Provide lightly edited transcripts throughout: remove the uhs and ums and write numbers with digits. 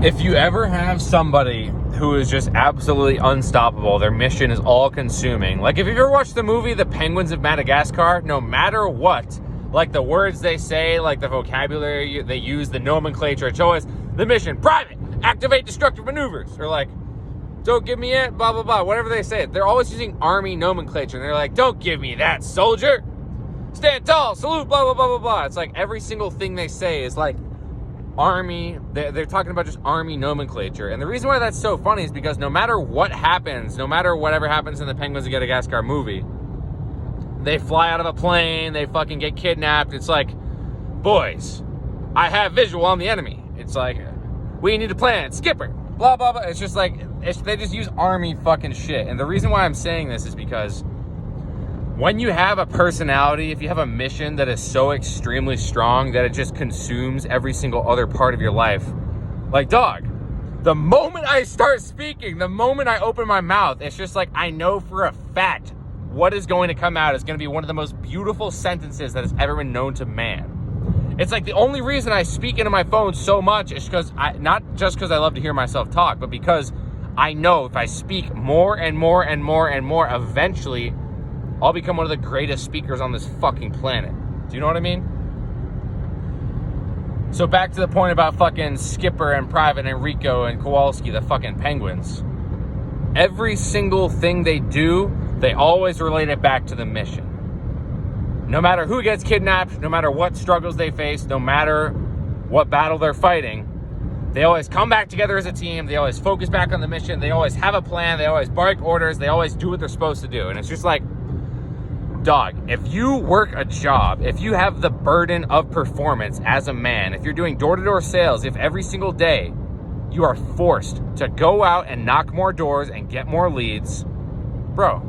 If you ever have somebody who is just absolutely unstoppable, their mission is all-consuming. Like, if you've ever watched the movie The Penguins of Madagascar, no matter what, like the words they say, like the vocabulary they use, the nomenclature, it's always the mission, private, activate destructive maneuvers, or like, don't give me it, blah, blah, blah, whatever they say. They're always using army nomenclature, and they're like, don't give me that, soldier. Stand tall, salute, blah, blah, blah, blah, blah. It's like every single thing they say is like army, they're talking about just army nomenclature. And the reason why that's so funny is because no matter what happens, no matter whatever happens in the Penguins of Madagascar movie, they fly out of a plane, they fucking get kidnapped. It's like, boys, I have visual on the enemy. It's like, we need a plan, skipper, blah, blah, blah. It's just like, they just use army fucking shit. And the reason why I'm saying this is because when you have a personality, if you have a mission that is so extremely strong that it just consumes every single other part of your life, like, dog, the moment I start speaking, the moment I open my mouth, it's just like, I know for a fact what is going to come out is going to be one of the most beautiful sentences that has ever been known to man. It's like the only reason I speak into my phone so much is because not just because I love to hear myself talk, but because I know if I speak more and more and more and more, eventually I'll become one of the greatest speakers on this fucking planet. Do you know what I mean? So back to the point about fucking Skipper and Private and Rico and Kowalski, the fucking Penguins. Every single thing they do, they always relate it back to the mission. No matter who gets kidnapped, no matter what struggles they face, no matter what battle they're fighting, they always come back together as a team. They always focus back on the mission. They always have a plan. They always bark orders. They always do what they're supposed to do. And it's just like, dog, if you work a job, if you have the burden of performance as a man, if you're doing door-to-door sales, if every single day you are forced to go out and knock more doors and get more leads, bro,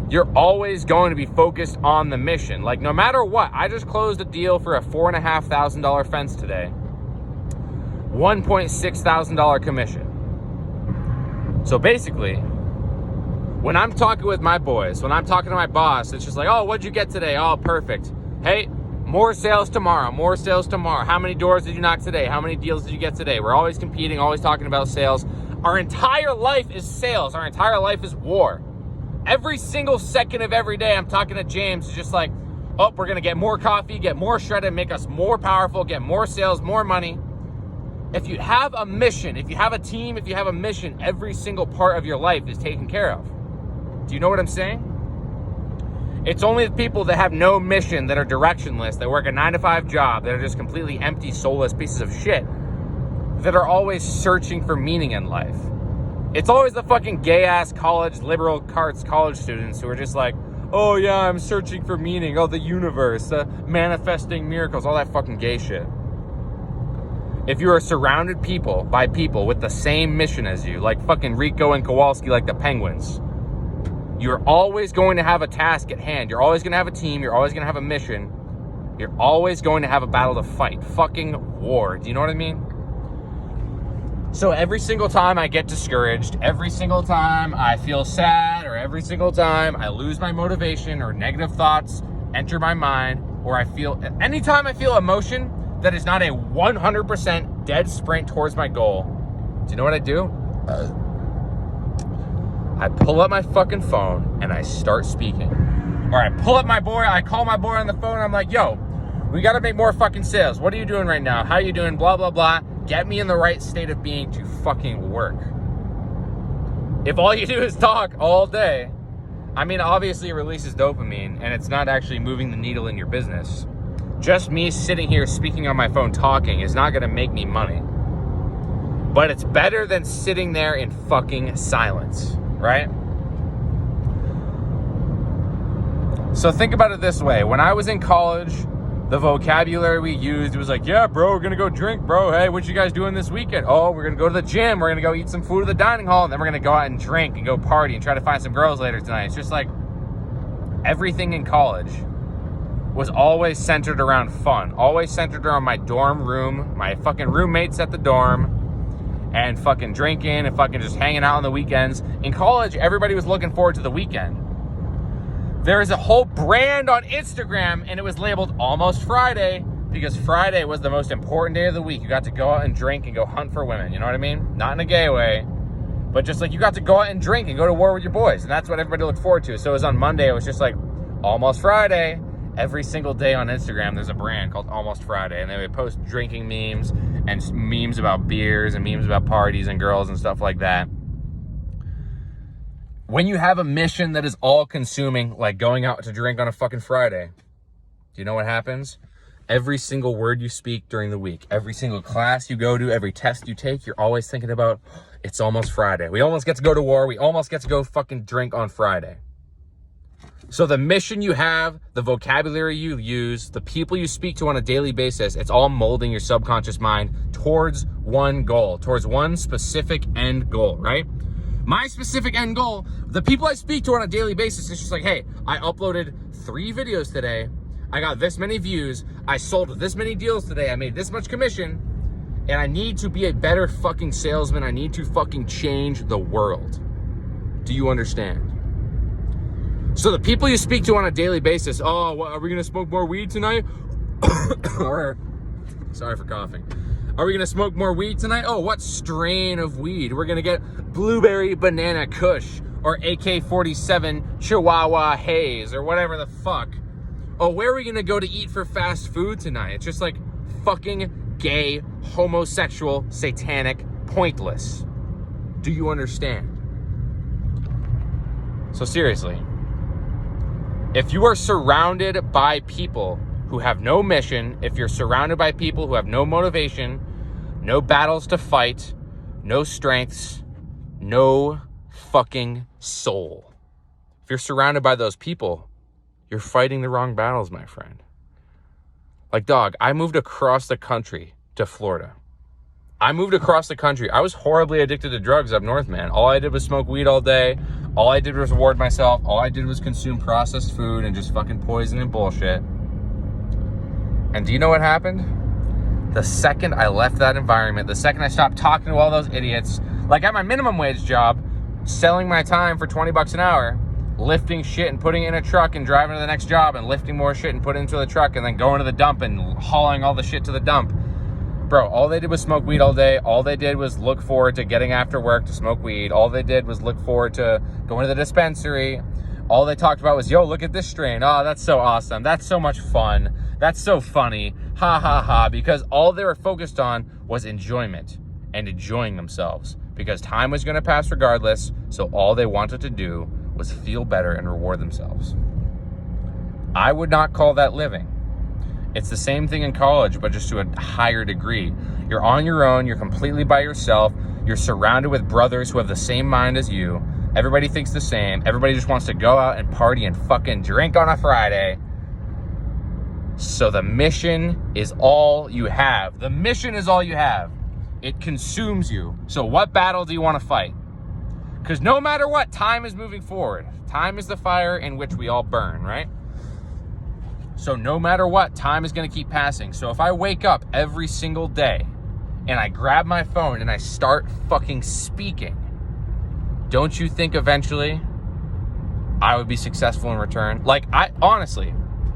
you're always going to be focused on the mission. Like, no matter what, I just closed a deal for a $4,500 fence today. $1,600 commission. So basically, when I'm talking with my boys, when I'm talking to my boss, it's just like, oh, what'd you get today? Oh, perfect. Hey, more sales tomorrow, more sales tomorrow. How many doors did you knock today? How many deals did you get today? We're always competing, always talking about sales. Our entire life is sales. Our entire life is war. Every single second of every day, I'm talking to James. It's just like, oh, we're going to get more coffee, get more shredded, make us more powerful, get more sales, more money. If you have a mission, if you have a team, if you have a mission, every single part of your life is taken care of. Do you know what I'm saying? It's only the people that have no mission, that are directionless, that work a 9-to-5 job, that are just completely empty, soulless pieces of shit, that are always searching for meaning in life. It's always the fucking gay-ass college, liberal arts college students who are just like, oh yeah, I'm searching for meaning, oh, the universe, manifesting miracles, all that fucking gay shit. If you are surrounded by people with the same mission as you, like fucking Rico and Kowalski, like the Penguins, you're always going to have a task at hand. You're always going to have a team. You're always going to have a mission. You're always going to have a battle to fight. Fucking war. Do you know what I mean? So every single time I get discouraged, every single time I feel sad, or every single time I lose my motivation or negative thoughts enter my mind, or anytime I feel emotion that is not a 100% dead sprint towards my goal, do you know what I do? I pull up my fucking phone and I start speaking. Or I call my boy on the phone and I'm like, yo, we got to make more fucking sales. What are you doing right now? How are you doing? Blah, blah, blah. Get me in the right state of being to fucking work. If all you do is talk all day, I mean, obviously it releases dopamine and it's not actually moving the needle in your business. Just me sitting here speaking on my phone talking is not going to make me money. But it's better than sitting there in fucking silence, right? So think about it this way. When I was in college, the vocabulary we used was like, yeah, bro, we're going to go drink, bro. Hey, what you guys doing this weekend? Oh, we're going to go to the gym. We're going to go eat some food at the dining hall. And then we're going to go out and drink and go party and try to find some girls later tonight. It's just like everything in college was always centered around fun. Always centered around my dorm room, my fucking roommates at the dorm, and fucking drinking and fucking just hanging out on the weekends. In college, everybody was looking forward to the weekend. There is a whole brand on Instagram and it was labeled Almost Friday. because Friday was the most important day of the week. You got to go out and drink and go hunt for women. You know what I mean? Not in a gay way, but just like you got to go out and drink and go to war with your boys. And that's what everybody looked forward to. So it was on Monday. It was just like almost Friday. Every single day on Instagram, there's a brand called Almost Friday. And they would post drinking memes and memes about beers and memes about parties and girls and stuff like that. When you have a mission that is all consuming, like going out to drink on a fucking Friday, do you know what happens? Every single word you speak during the week, every single class you go to, every test you take, you're always thinking about, it's almost Friday. We almost get to go to war. We almost get to go fucking drink on Friday. So the mission you have, the vocabulary you use, the people you speak to on a daily basis, it's all molding your subconscious mind towards one goal, towards one specific end goal, right? My specific end goal, the people I speak to on a daily basis, is just like, hey, I uploaded 3 videos today. I got this many views. I sold this many deals today. I made this much commission. And I need to be a better fucking salesman. I need to fucking change the world. Do you understand? So the people you speak to on a daily basis, oh, what, are we going to smoke more weed tonight? Or, sorry for coughing. Are we going to smoke more weed tonight? Oh, what strain of weed? We're going to get blueberry banana kush or AK-47 Chihuahua haze or whatever the fuck. Oh, where are we going to go to eat for fast food tonight? It's just like fucking gay, homosexual, satanic, pointless. Do you understand? So seriously, if you are surrounded by people who have no mission, if you're surrounded by people who have no motivation, no battles to fight, no strengths, no fucking soul. If you're surrounded by those people, you're fighting the wrong battles, my friend. Like, dog, I moved across the country to Florida. I moved across the country. I was horribly addicted to drugs up north, man. All I did was smoke weed all day. All I did was reward myself. All I did was consume processed food and just fucking poison and bullshit. And do you know what happened? The second I left that environment, the second I stopped talking to all those idiots, like at my minimum wage job, selling my time for 20 bucks an hour, lifting shit and putting it in a truck and driving to the next job and lifting more shit and putting it into the truck and then going to the dump and hauling all the shit to the dump. Bro, all they did was smoke weed all day. All they did was look forward to getting after work to smoke weed. All they did was look forward to going to the dispensary. All they talked about was, yo, look at this strain. Oh, that's so awesome. That's so much fun. That's so funny. Ha, ha, ha. Because all they were focused on was enjoyment and enjoying themselves. Because time was going to pass regardless. So all they wanted to do was feel better and reward themselves. I would not call that living. It's the same thing in college, but just to a higher degree. You're on your own. You're completely by yourself. You're surrounded with brothers who have the same mind as you. Everybody thinks the same. Everybody just wants to go out and party and fucking drink on a Friday. So the mission is all you have. The mission is all you have. It consumes you. So what battle do you want to fight? Because no matter what, time is moving forward. Time is the fire in which we all burn, right? So no matter what, time is going to keep passing. So if I wake up every single day and I grab my phone and I start fucking speaking, don't you think eventually I would be successful in return? Like, I honestly,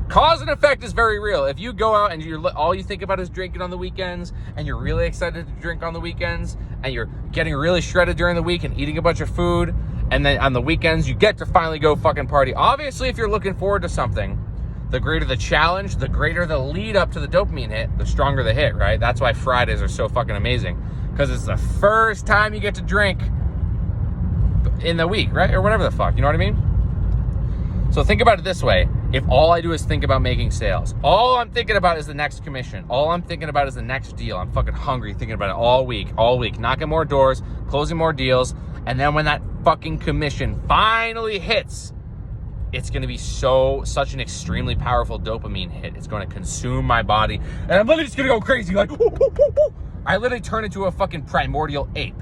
cause and effect is very real. If you go out and all you think about is drinking on the weekends and you're really excited to drink on the weekends and you're getting really shredded during the week and eating a bunch of food, and then on the weekends you get to finally go fucking party. Obviously, if you're looking forward to something, the greater the challenge, the greater the lead up to the dopamine hit, the stronger the hit, right? That's why Fridays are so fucking amazing, because it's the first time you get to drink in the week, right? Or whatever the fuck, you know what I mean? So think about it this way. If all I do is think about making sales, all I'm thinking about is the next commission. All I'm thinking about is the next deal. I'm fucking hungry thinking about it all week, knocking more doors, closing more deals. And then when that fucking commission finally hits, it's going to be such an extremely powerful dopamine hit. It's going to consume my body. And I'm literally just going to go crazy. Like, woo, woo, woo, woo. I literally turn into a fucking primordial ape.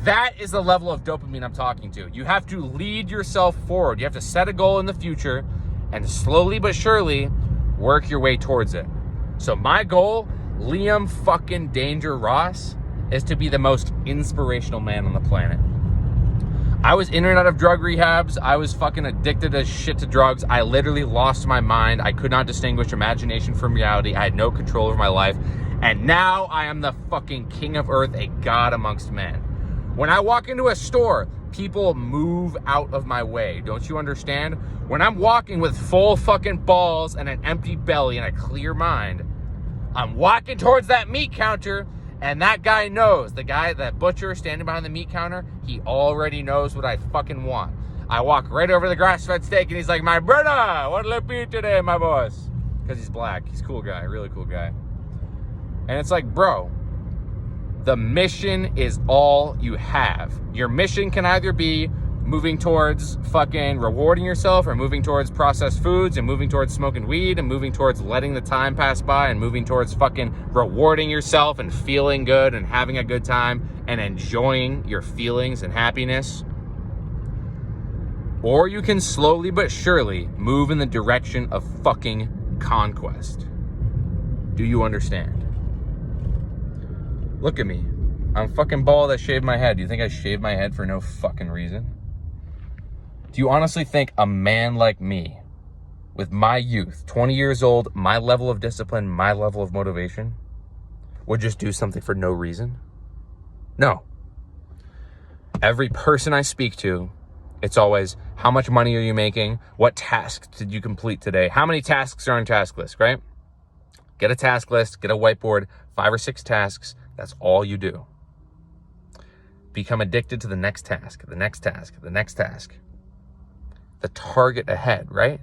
That is the level of dopamine I'm talking to. You have to lead yourself forward. You have to set a goal in the future and slowly but surely work your way towards it. So my goal, Liam fucking Danger Ross, is to be the most inspirational man on the planet. I was in and out of drug rehabs. I was fucking addicted as shit to drugs. I literally lost my mind. I could not distinguish imagination from reality. I had no control over my life. And now I am the fucking king of earth, a god amongst men. When I walk into a store, people move out of my way. Don't you understand? When I'm walking with full fucking balls and an empty belly and a clear mind, I'm walking towards that meat counter, and that guy knows, that butcher standing behind the meat counter, he already knows what I fucking want. I walk right over the grass-fed steak, and he's like, my brother, what'll it be today, my boss? Because he's black. He's a cool guy, really cool guy. And it's like, bro, the mission is all you have. Your mission can either be moving towards fucking rewarding yourself, or moving towards processed foods, and moving towards smoking weed, and moving towards letting the time pass by, and moving towards fucking rewarding yourself and feeling good and having a good time and enjoying your feelings and happiness. Or you can slowly but surely move in the direction of fucking conquest. Do you understand? Look at me. I'm fucking bald. I shaved my head. Do you think I shaved my head for no fucking reason? Do you honestly think a man like me, with my youth, 20 years old, my level of discipline, my level of motivation, would just do something for no reason? No. Every person I speak to, it's always, how much money are you making? What tasks did you complete today? How many tasks are on task list, right? Get a task list, get a whiteboard, 5 or 6 tasks. That's all you do. Become addicted to the next task, the next task, the next task. The target ahead, right?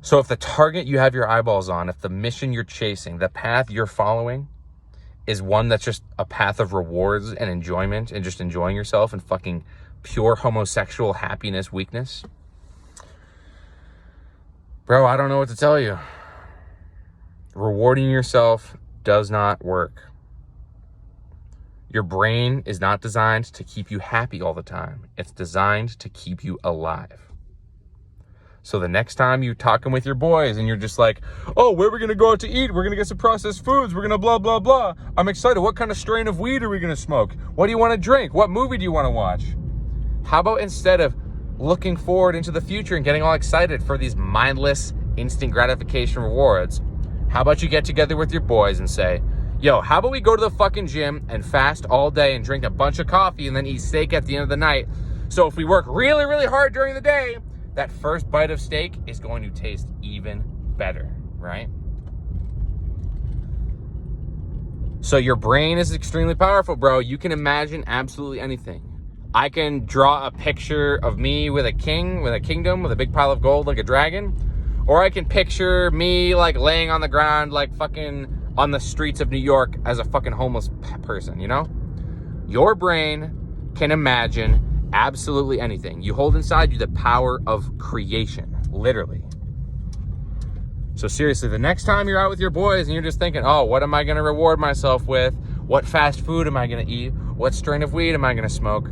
So if the target you have your eyeballs on, if the mission you're chasing, the path you're following is one that's just a path of rewards and enjoyment and just enjoying yourself and fucking pure homosexual happiness, weakness, bro, I don't know what to tell you. Rewarding yourself does not work. Your brain is not designed to keep you happy all the time. It's designed to keep you alive. So the next time you're talking with your boys and you're just like, oh, where are we going to go out to eat? We're going to get some processed foods. We're going to blah, blah, blah. I'm excited. What kind of strain of weed are we going to smoke? What do you want to drink? What movie do you want to watch? How about instead of looking forward into the future and getting all excited for these mindless instant gratification rewards, how about you get together with your boys and say, yo, how about we go to the fucking gym and fast all day and drink a bunch of coffee and then eat steak at the end of the night? So if we work really, really hard during the day, that first bite of steak is going to taste even better, right? So your brain is extremely powerful, bro. You can imagine absolutely anything. I can draw a picture of me with a king, with a kingdom, with a big pile of gold like a dragon. Or I can picture me like laying on the ground like fucking on the streets of New York as a fucking homeless person, you know? Your brain can imagine absolutely anything. You hold inside you the power of creation, literally. So seriously, the next time you're out with your boys and you're just thinking, oh, what am I going to reward myself with? What fast food am I going to eat? What strain of weed am I going to smoke?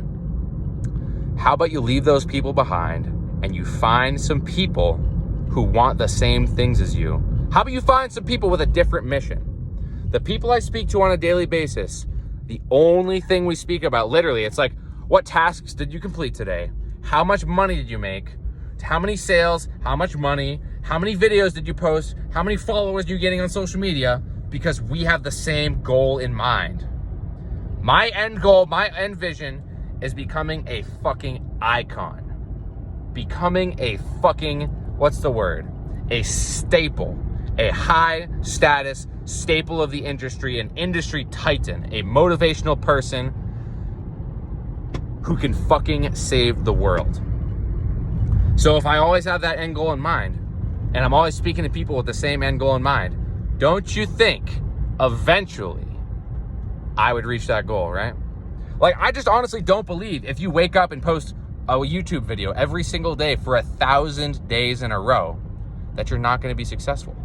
How about you leave those people behind and you find some people who want the same things as you? How about you find some people with a different mission? The people I speak to on a daily basis, the only thing we speak about, literally, it's like, what tasks did you complete today? How much money did you make? How many sales? How much money? How many videos did you post? How many followers are you getting on social media? Because we have the same goal in mind. My end goal, my end vision is becoming a fucking icon. Becoming a fucking, what's the word? A staple. A high status staple of the industry, an industry titan, a motivational person who can fucking save the world. So if I always have that end goal in mind, and I'm always speaking to people with the same end goal in mind, don't you think eventually I would reach that goal, right? Like, I just honestly don't believe if you wake up and post a YouTube video every single day for 1,000 days in a row that you're not going to be successful.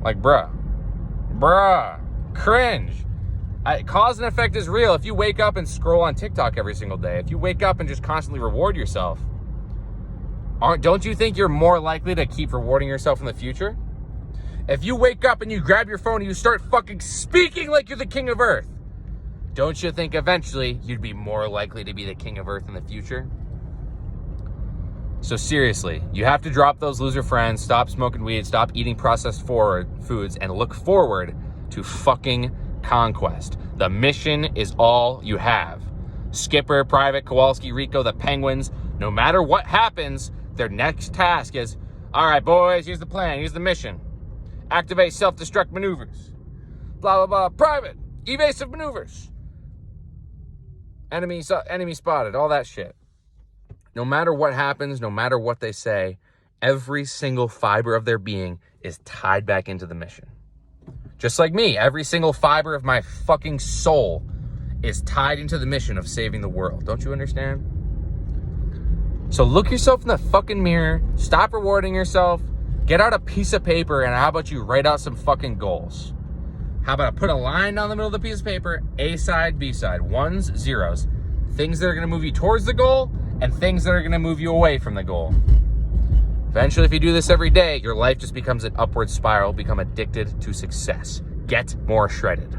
Like, bruh, cringe. Cause and effect is real. If you wake up and scroll on TikTok every single day, if you wake up and just constantly reward yourself, don't you think you're more likely to keep rewarding yourself in the future? If you wake up and you grab your phone and you start fucking speaking like you're the king of earth, don't you think eventually you'd be more likely to be the king of Earth in the future? So seriously, you have to drop those loser friends, stop smoking weed, stop eating processed foods, and look forward to fucking conquest. The mission is all you have. Skipper, Private, Kowalski, Rico, the Penguins, no matter what happens, their next task is, all right, boys, here's the plan, here's the mission. Activate self-destruct maneuvers. Blah, blah, blah. Private, evasive maneuvers. Enemy spotted, all that shit. No matter what happens, no matter what they say, every single fiber of their being is tied back into the mission. Just like me, every single fiber of my fucking soul is tied into the mission of saving the world. Don't you understand? So look yourself in the fucking mirror, stop rewarding yourself, get out a piece of paper, and how about you write out some fucking goals? How about I put a line down the middle of the piece of paper, A side, B side, ones, zeros, things that are gonna move you towards the goal, and things that are going to move you away from the goal. Eventually, if you do this every day, your life just becomes an upward spiral, become addicted to success. Get more shredded.